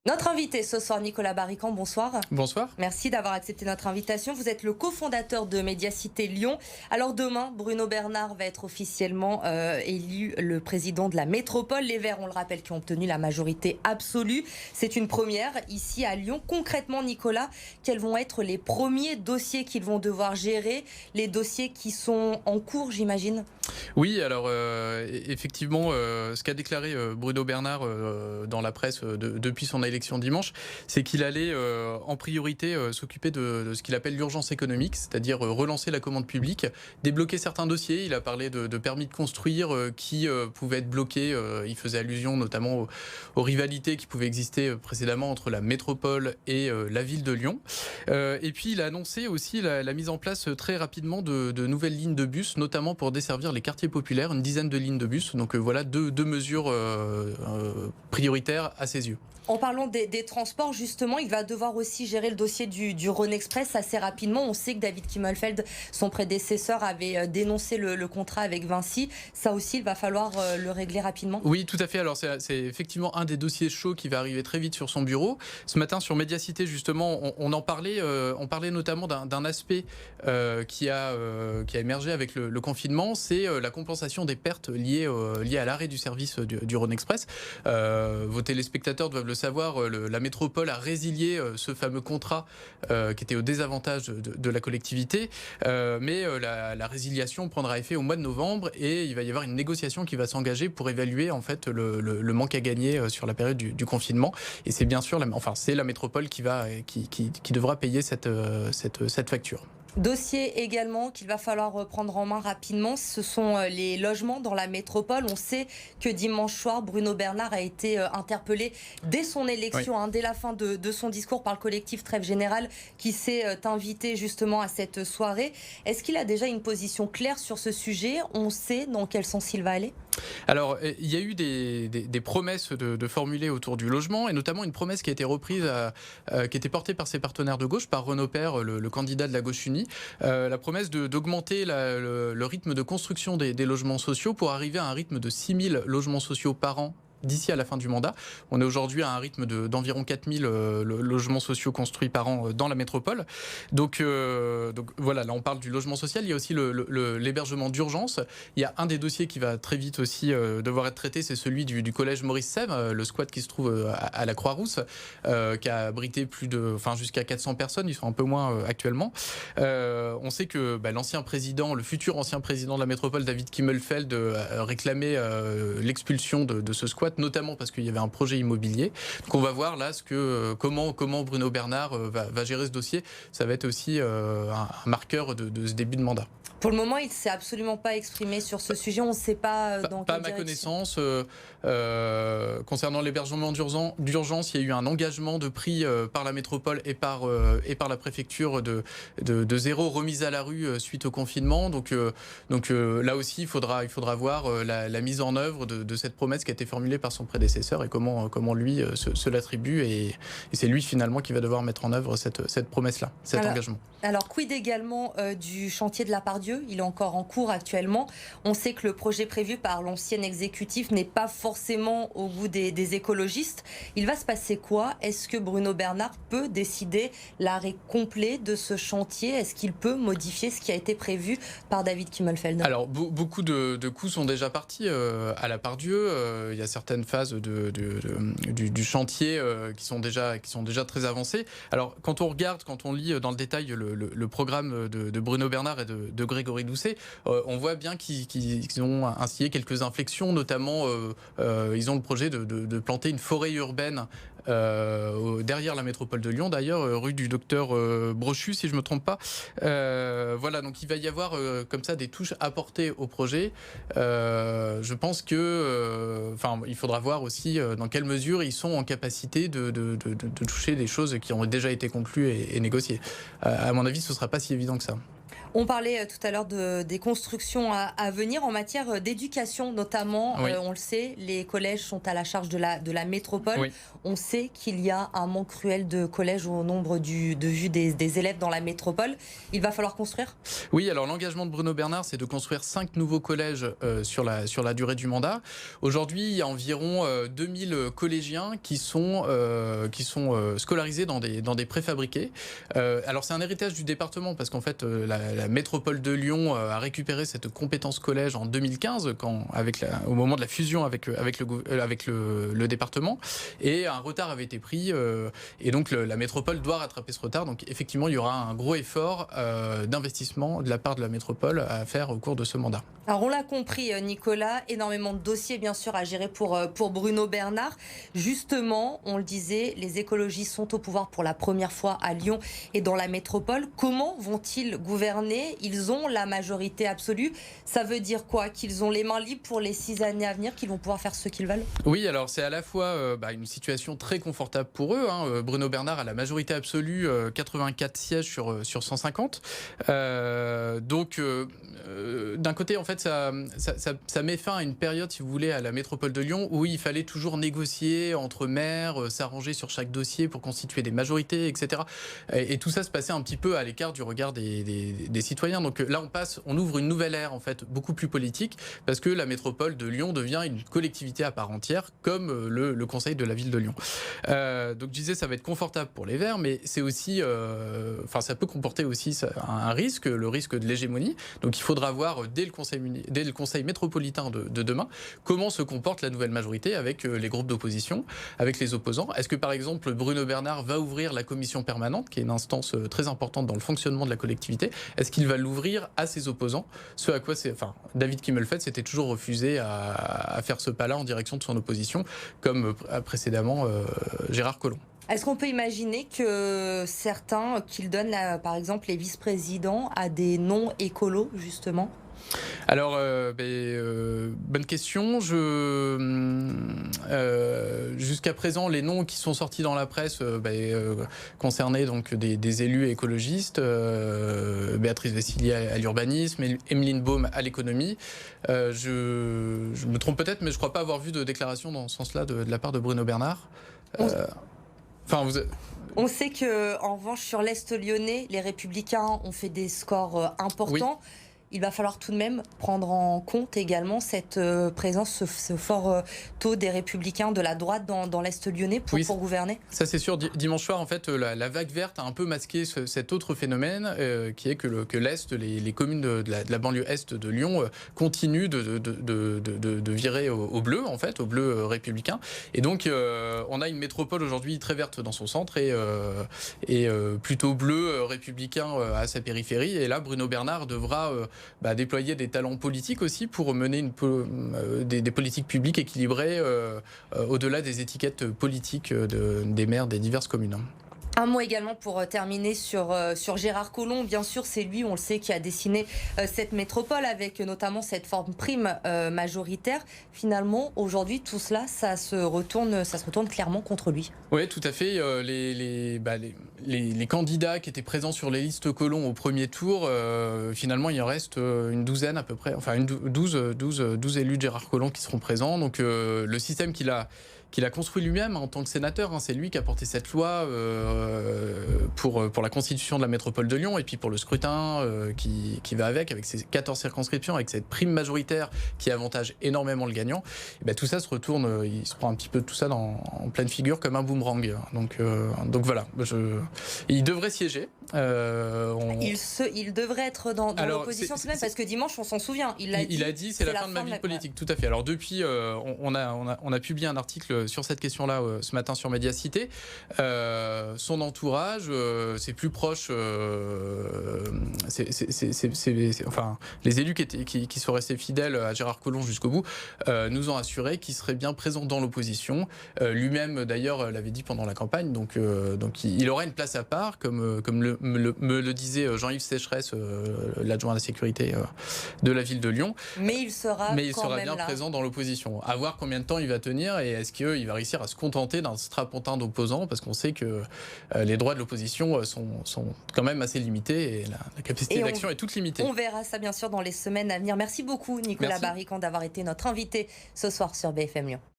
Notre invité ce soir, Nicolas Barrican, bonsoir. Bonsoir. Merci d'avoir accepté notre invitation. Vous êtes le cofondateur de Médiacité Lyon. Alors demain, Bruno Bernard va être officiellement élu le président de la métropole. Les Verts, on le rappelle, qui ont obtenu la majorité absolue. C'est une première ici à Lyon. Concrètement, Nicolas, quels vont être les premiers dossiers qu'ils vont devoir gérer? Les dossiers qui sont en cours, j'imagine? Oui, alors effectivement, ce qu'a déclaré Bruno Bernard dans la presse depuis son élection dimanche, c'est qu'il allait en priorité s'occuper de ce qu'il appelle l'urgence économique, c'est-à-dire relancer la commande publique, débloquer certains dossiers. Il a parlé de permis de construire qui pouvaient être bloqués. Il faisait allusion notamment aux rivalités qui pouvaient exister précédemment entre la métropole et la ville de Lyon. Et puis il a annoncé aussi la mise en place très rapidement de nouvelles lignes de bus, notamment pour desservir les quartiers populaires, une dizaine de lignes de bus. Donc voilà deux mesures prioritaires à ses yeux. En parlant des transports, justement, il va devoir aussi gérer le dossier du Rhône Express assez rapidement. On sait que David Kimmelfeld, son prédécesseur, avait dénoncé le contrat avec Vinci. Ça aussi, il va falloir le régler rapidement. Oui, tout à fait. Alors c'est effectivement un des dossiers chauds qui va arriver très vite sur son bureau. Ce matin, sur Médiacité, justement, on en parlait. On parlait notamment d'un aspect qui a émergé avec le confinement. C'est la compensation des pertes liées à l'arrêt du service du Rhône Express. Vos téléspectateurs doivent le savoir, la métropole a résilié ce fameux contrat qui était au désavantage de la collectivité, mais la résiliation prendra effet au mois de novembre et il va y avoir une négociation qui va s'engager pour évaluer en fait le manque à gagner sur la période du confinement. Et c'est bien sûr, c'est la métropole qui devra payer cette facture. Dossier également qu'il va falloir prendre en main rapidement, ce sont les logements dans la métropole. On sait que dimanche soir, Bruno Bernard a été interpellé dès son élection, oui. Dès la fin de son discours par le collectif Trêve Générale qui s'est invité justement à cette soirée. Est-ce qu'il a déjà une position claire sur ce sujet? On sait dans quel sens il va aller? Alors, il y a eu des promesses de formuler autour du logement, et notamment une promesse qui a été reprise, qui était portée par ses partenaires de gauche, par Renaud Père, le candidat de la gauche unie, la promesse d'augmenter le rythme de construction des logements sociaux pour arriver à un rythme de 6 000 logements sociaux par an d'ici à la fin du mandat. On est aujourd'hui à un rythme d'environ 4 000 logements sociaux construits par an dans la métropole. Donc voilà, là on parle du logement social. Il y a aussi l'hébergement d'urgence. Il y a un des dossiers qui va très vite aussi devoir être traité, c'est celui du collège Maurice Sèvres, le squat qui se trouve à la Croix-Rousse, qui a abrité jusqu'à 400 personnes. Ils sont un peu moins actuellement. On sait que l'ancien président, le futur ancien président de la métropole, David Kimmelfeld, réclamait l'expulsion de ce squat, notamment parce qu'il y avait un projet immobilier. Donc on va voir là comment Bruno Bernard va gérer ce dossier. Ça va être aussi un marqueur de ce début de mandat. Pour le moment, il ne s'est absolument pas exprimé sur ce sujet. On ne sait pas dans quelle Pas à ma direction. connaissance. Concernant l'hébergement d'urgence, il y a eu un engagement de prix par la métropole et par la préfecture de zéro remise à la rue suite au confinement. Donc là aussi, il faudra voir la mise en œuvre de cette promesse qui a été formulée par son prédécesseur et comment lui se l'attribue. Et c'est lui finalement qui va devoir mettre en œuvre cette promesse-là, cet engagement. Alors, quid également du chantier de la Pardieu? Il est encore en cours actuellement. On sait que le projet prévu par l'ancien exécutif n'est pas forcément au goût des écologistes. Il va se passer quoi? Est-ce que Bruno Bernard peut décider l'arrêt complet de ce chantier? Est-ce qu'il peut modifier ce qui a été prévu par David Kimmelfeld? Alors, beaucoup de coups sont déjà partis à la Pardieu. Il y a certaines phases du chantier qui sont déjà très avancées. Alors, quand on lit dans le détail le programme de Bruno Bernard et de Grégory Doucet, on voit bien qu'ils ont instillé quelques inflexions, notamment ils ont le projet de planter une forêt urbaine derrière la métropole de Lyon, d'ailleurs, rue du docteur Brochu, si je ne me trompe pas. Voilà, donc il va y avoir comme ça des touches apportées au projet. Je pense que, il faudra voir aussi dans quelle mesure ils sont en capacité de toucher des choses qui ont déjà été conclues et négociées. À mon avis, ce ne sera pas si évident que ça. On parlait tout à l'heure des constructions à venir en matière d'éducation notamment. Oui. On le sait, les collèges sont à la charge de la métropole. Oui. On sait qu'il y a un manque cruel de collèges au nombre de vue des élèves dans la métropole. Il va falloir construire ? Oui, alors l'engagement de Bruno Bernard, c'est de construire 5 nouveaux collèges sur la durée du mandat. Aujourd'hui, il y a environ 2000 collégiens qui sont scolarisés dans des préfabriqués. Alors c'est un héritage du département parce qu'en fait la métropole de Lyon a récupéré cette compétence collège en 2015 au moment de la fusion avec le département, et un retard avait été pris et donc la métropole doit rattraper ce retard. Donc effectivement il y aura un gros effort d'investissement de la part de la métropole à faire au cours de ce mandat. Alors on l'a compris Nicolas, énormément de dossiers bien sûr à gérer pour Bruno Bernard. Justement, on le disait, les écologistes sont au pouvoir pour la première fois à Lyon et dans la métropole. Comment vont-ils gouverner ? Ils ont la majorité absolue. Ça veut dire quoi ? Qu'ils ont les mains libres pour les 6 années à venir, qu'ils vont pouvoir faire ce qu'ils veulent ? Oui, alors c'est à la fois une situation très confortable pour eux. Bruno Bernard a la majorité absolue, 84 sièges sur 150. Donc d'un côté, en fait, ça met fin à une période, si vous voulez, à la métropole de Lyon où il fallait toujours négocier entre maires, s'arranger sur chaque dossier pour constituer des majorités, etc. Et tout ça se passait un petit peu à l'écart du regard des citoyens. Donc là, on ouvre une nouvelle ère, en fait, beaucoup plus politique, parce que la métropole de Lyon devient une collectivité à part entière, comme le conseil de la ville de Lyon. Donc je disais, ça va être confortable pour les Verts, mais c'est aussi, ça peut comporter aussi un risque, le risque de l'hégémonie. Donc il faudra voir dès le conseil métropolitain de demain comment se comporte la nouvelle majorité avec les groupes d'opposition, avec les opposants. Est-ce que par exemple Bruno Bernard va ouvrir la commission permanente, qui est une instance très importante dans le fonctionnement de la collectivité? Est-ce qu'il va l'ouvrir à ses opposants? Ce à quoi David Kimmelfeld s'était toujours refusé à faire ce pas-là en direction de son opposition, comme précédemment Gérard Collomb. Est-ce qu'on peut imaginer que certains, qu'ils donnent par exemple les vice-présidents à des non-écolos justement ? Alors, bonne question. Jusqu'à présent, les noms qui sont sortis dans la presse concernaient donc des élus écologistes, Béatrice Vesili à l'urbanisme, Emeline Baume à l'économie. Je me trompe peut-être, mais je ne crois pas avoir vu de déclaration dans ce sens-là de la part de Bruno Bernard. On sait qu'en revanche, sur l'Est lyonnais, les Républicains ont fait des scores importants. Oui. Il va falloir tout de même prendre en compte également cette présence, ce fort taux des Républicains de la droite dans l'Est lyonnais pour gouverner. Ça c'est sûr. Dimanche soir, en fait, la vague verte a un peu masqué cet autre phénomène qui est que l'Est, les communes de la banlieue Est de Lyon continuent de virer au bleu, en fait, au bleu républicain. Et donc, on a une métropole aujourd'hui très verte dans son centre et plutôt bleu républicain à sa périphérie. Et là, Bruno Bernard devra déployer des talents politiques aussi pour mener des politiques publiques équilibrées au-delà des étiquettes politiques des maires des diverses communes. Un mot également pour terminer sur Gérard Collomb. Bien sûr, c'est lui, on le sait, qui a dessiné cette métropole avec notamment cette forme prime majoritaire. Finalement, aujourd'hui, tout cela, ça se retourne clairement contre lui. Oui, tout à fait. Les candidats qui étaient présents sur les listes Collomb au premier tour, finalement, il en reste une douzaine à peu près, 12 élus de Gérard Collomb qui seront présents. Donc, le système qu'il a construit lui-même en tant que sénateur. C'est lui qui a porté cette loi pour la constitution de la métropole de Lyon et puis pour le scrutin qui va avec ses 14 circonscriptions, avec cette prime majoritaire qui avantage énormément le gagnant. Et tout ça se retourne, il se prend un petit peu tout ça en pleine figure comme un boomerang. Donc voilà, il devrait siéger. Il devrait être dans l'opposition tout de même, parce que dimanche, on s'en souvient. Il a dit c'est la fin de ma vie politique. Tout à fait. Alors depuis, on a publié un article sur cette question-là ce matin sur Mediacité. Son entourage, ses plus proches, les élus qui sont restés fidèles à Gérard Collomb jusqu'au bout, nous ont assuré qu'il serait bien présent dans l'opposition. Lui-même, d'ailleurs, l'avait dit pendant la campagne. Donc il aura une place à part, comme me le disait Jean-Yves Sécheresse, l'adjoint à la sécurité de la ville de Lyon. Mais il sera bien présent dans l'opposition. À voir combien de temps il va tenir et est-ce que qu'il va réussir à se contenter d'un strapontin d'opposants, parce qu'on sait que les droits de l'opposition sont quand même assez limités et la capacité d'action est toute limitée. On verra ça bien sûr dans les semaines à venir. Merci beaucoup Nicolas Barrican d'avoir été notre invité ce soir sur BFM Lyon.